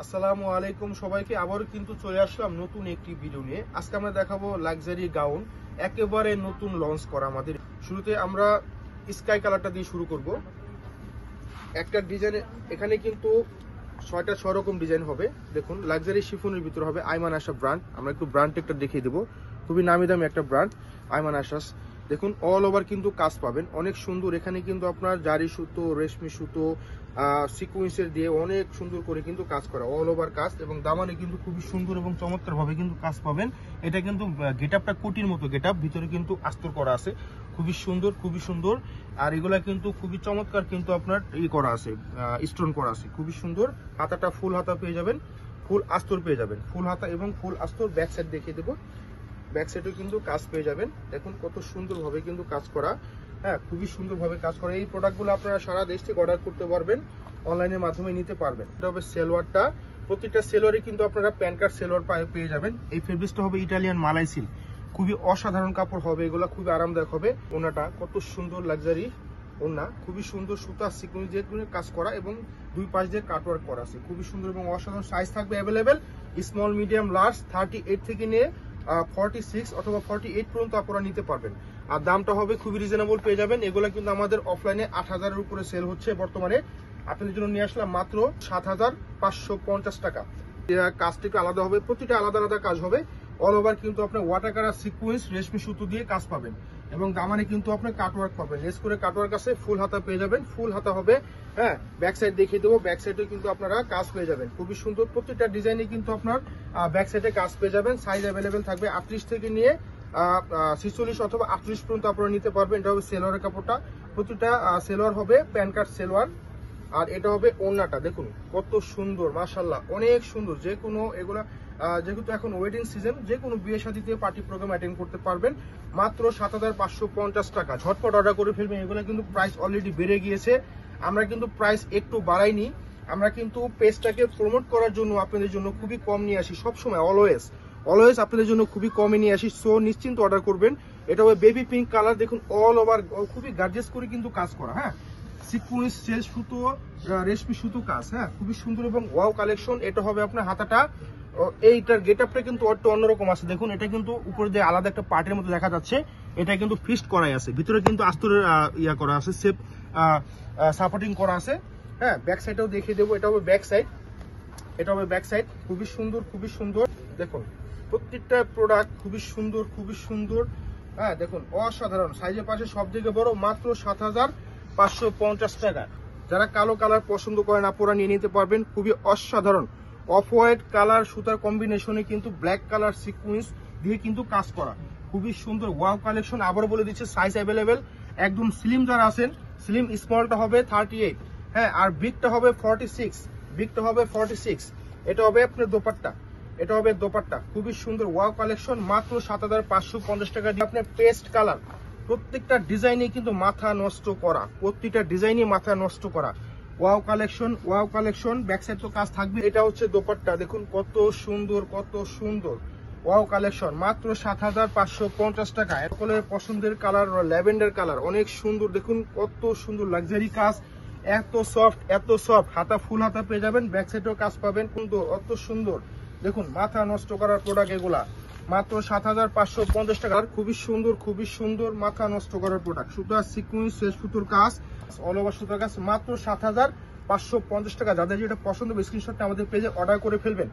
আসসালামু আলাইকুম সবাইকে। আবারও কিন্তু চলে আসলাম নতুন একটি ভিডিও নিয়ে। আজকে আমরা দেখাবো লাক্সারি গাউন, একেবারে নতুন লঞ্চ করা আমাদের। শুরুতে আমরা স্কাই কালারটা দিয়ে শুরু করব। একটা ডিজাইন এখানে কিন্তু 6 রকম ডিজাইন হবে। দেখুন, লাক্সারি শিফনের ভিতরে হবে আইমান আশা ব্র্যান্ড। আমরা একটু ব্র্যান্ড একটা দেখিয়ে দেবো। খুবই নামি দামি একটা ব্র্যান্ড আইমান আশাস। দেখুন, অল ওভার কিন্তু কাজ পাবেন, অনেক সুন্দর। এখানে কিন্তু আপনার জারি সুতো, রেশমি সুতো, সিকুয়েন্সের দিয়ে অনেক সুন্দর করে কিন্তু কাজ করা, অল ওভার কাজ। এবং দামানে কিন্তু খুবই সুন্দর এবং চমৎকার ভাবে কিন্তু কাজ পাবেন। এটা কিন্তু গেটআপটা কোটির মতো গেটআপ, ভিতরে কিন্তু আস্তর করা আছে, খুবই সুন্দর, খুবই সুন্দর। আর এগুলা কিন্তু খুবই চমৎকার, কিন্তু আপনার করা আছে, স্টোন করা আছে, খুবই সুন্দর। হাতাটা ফুল হাতা পেয়ে যাবেন, ফুল আস্তর পেয়ে যাবেন, ফুল হাতা এবং ফুল আস্তর। ব্যাক সাইড দেখিয়ে দেবো, ব্যাক সাইডেও কিন্তু কাজ পেয়ে যাবেন। দেখুন কত সুন্দরভাবে কিন্তু কাজ করা, হ্যাঁ, খুবই সুন্দরভাবে কাজ করা। এই প্রোডাক্টগুলো আপনারা সারা দেশ থেকে অর্ডার করতে পারবেন, অনলাইনের মাধ্যমে নিতে পারবেন। এটা হবে সেলোয়ারটা, প্রত্যেকটা সেলোয়ারে কিন্তু আপনারা প্যান্ট কাট সেলোয়ার পেয়ে যাবেন। এই ফেব্রিক্সটা হবে ইটালিয়ান মালাই সিল্ক, খুবই অসাধারণ কাপড় হবে এগুলো, খুবই আরামদায়ক হবে। ওনাটা কত সুন্দর লাক্সারি ওনা, খুবই সুন্দর সুতা সিকুয়েন্স দিয়ে কাজ করা এবং দুই পাশ দিয়ে কাটওয়ার্ক করা আছে, খুবই সুন্দর এবং অসাধারণ। সাইজ থাকবে অ্যাভেলেবেল, স্মল, মিডিয়াম, লার্জ, 38 থেকে নিয়ে 46 অথবা 48 পর্যন্ত আপনারা নিতে পারবেন। আর দামটা হবে খুবই রিজনেবল পেয়ে যাবেন। এগুলো কিন্তু আমাদের অফলাইনে 8,000-এর উপরে সেল হচ্ছে বর্তমানে। আপনাদের জন্য নিয়ে আসলাম মাত্র 7,550 টাকা। কাজটা একটু আলাদা হবে, প্রতিটা আলাদা আলাদা কাজ হবে। অল ওভার কিন্তু আপনার ওয়াটার কালার সিকুয়েন্স রেশমি সুতো দিয়ে কাজ পাবেন এবং দামানে কিন্তু আপনার কাটওয়ার্ক পাবেন, লেস করে কাটওয়ার্ক আছে। ফুল হাতা পেয়ে যাবেন, ফুল হাতা হবে, হ্যাঁ। ব্যাক সাইড দেখিয়ে দেবো, ব্যাক সাইডে কিন্তু আপনারা কাজ পেয়ে যাবেন, খুবই সুন্দর। প্রত্যেকটা ডিজাইনে কিন্তু আপনার ব্যাক সাইডে কাজ পেয়ে যাবেন। সাইজ অ্যাভেলেবেল থাকবে 38 থেকে নিয়ে 46 অথবা 38 পর্যন্ত আপনারা নিতে পারবেন। এটা হবে সেলোয়ারের কাপড়টা, প্রতিটা সেলোয়ার হবে প্যান্ট কাট সেলোয়ার। আর এটা হবে ওড়নাটা, দেখুন কত সুন্দর, মাশাআল্লাহ, অনেক সুন্দর। যে কোনো এগুলা যেহেতু এখন ওয়েডিং সিজন, যে কোনো বিয়ে শাদীতে পার্টি প্রোগ্রাম অ্যাটেন্ড করতে পারবেন। মাত্র 7,550 টাকা। ঝটপট অর্ডার করে ফেলবেন। এগুলো কিন্তু প্রাইস অলরেডি বেড়ে গিয়েছে, আমরা কিন্তু প্রাইস একটু বাড়াইনি। আমরা কিন্তু পেজটাকে প্রমোট করার জন্য আপনাদের জন্য খুবই কম নিয়ে আসি, সবসময় অলওয়েজ আপনাদের জন্য খুবই কমে নিয়ে আসি। সো নিশ্চিন্ত অর্ডার করবেন। এটা হবে বেবি পিঙ্ক কালার, দেখুন অল ওভার খুবই গার্জিয়াস করে কিন্তু কাজ করা, হ্যাঁ। সিকুয়েন্স, সেল সুতো, রেশমি সুতো কাজ, হ্যাঁ, খুবই সুন্দর এবং ওয়াও কালেকশন। এটা হবে আপনার হাতাটা, এইটার গেটআপটা কিন্তু একটু অন্যরকম আছে। দেখুন, এটা কিন্তু উপরে দিয়ে আলাদা একটা পার্টের মতো দেখা যাচ্ছে, এটা কিন্তু ফিক্সড করাই আছে, ভিতরে কিন্তু আস্তরের ইয়া করা আছে, সেপ সাপোর্টিং করা আছে, হ্যাঁ। ব্যাক সাইডেও দেখিয়ে দেবো, এটা হবে ব্যাক সাইড, এটা হবে ব্যাক সাইড, খুবই সুন্দর, খুবই সুন্দর। দেখুন প্রত্যেকটা প্রোডাক্ট খুবই সুন্দর, খুবই সুন্দর, হ্যাঁ। দেখুন অসাধারণ, সাইজের পাশে সব থেকে বড়, মাত্র 7,550 টাকা। যারা কালো কালার পছন্দ করেন আপনারা নিয়ে নিতে পারবেন, খুবই অসাধারণ। অফ হোয়াইট কালার সুতার কম্বিনেশনে কিন্তু ব্ল্যাক কালার সিকুয়েন্স দিয়ে কিন্তু কাজ করা, খুবই সুন্দর ওয়াও কালেকশন। আবারও বলে দিচ্ছে সাইজ অ্যাভেলেবেল। একদম স্লিম যারা আছেন, স্লিম স্মলটা হবে 38, হ্যাঁ, আর বিগটা হবে 46, বিগটা হবে 46। এটা হবে আপনার দোপাট্টা, এটা হবে দোপাট্টা, খুবই সুন্দর ওয়াও কালেকশন। মাত্র 7,550 টাকা দিয়ে আপনার পেস্ট কালার। প্রত্যেকটা ডিজাইনে কিন্তু মাথা নষ্ট করা, প্রত্যেকটা ডিজাইনে মাথা নষ্ট করা, wow collection, wow collection. Back side তো কাজ থাকবে। এটা হচ্ছে দোপাট্টা, দেখুন কত সুন্দর, কত সুন্দর, ওয়াও কালেকশন। মাত্র 7,550 টাকা। সকলের পছন্দের কালার ল্যাভেন্ডার কালার, অনেক সুন্দর। দেখুন কত সুন্দর লাক্সারি কাজ, এত সফট, এত সফট। হাতা ফুল হাতা পেয়ে যাবেন, ব্যাক সাইডেও কাজ পাবেন, সুন্দর, অত সুন্দর। দেখুন মাথা নষ্ট করার প্রোডাক্ট এগুলা, মাত্র 7,550 টাকার, খুবই সুন্দর, খুবই সুন্দর, মাথা নষ্ট করার প্রোডাক্ট। সুতার সিকুয়েন্স, শেষ সুতোর কাজ, অল ওভার সুতার কাজ, মাত্র 7,550 টাকা। যাদের যেটা পছন্দ হবে স্ক্রিনশটটা আমাদের পেজে অর্ডার করে ফেলবেন।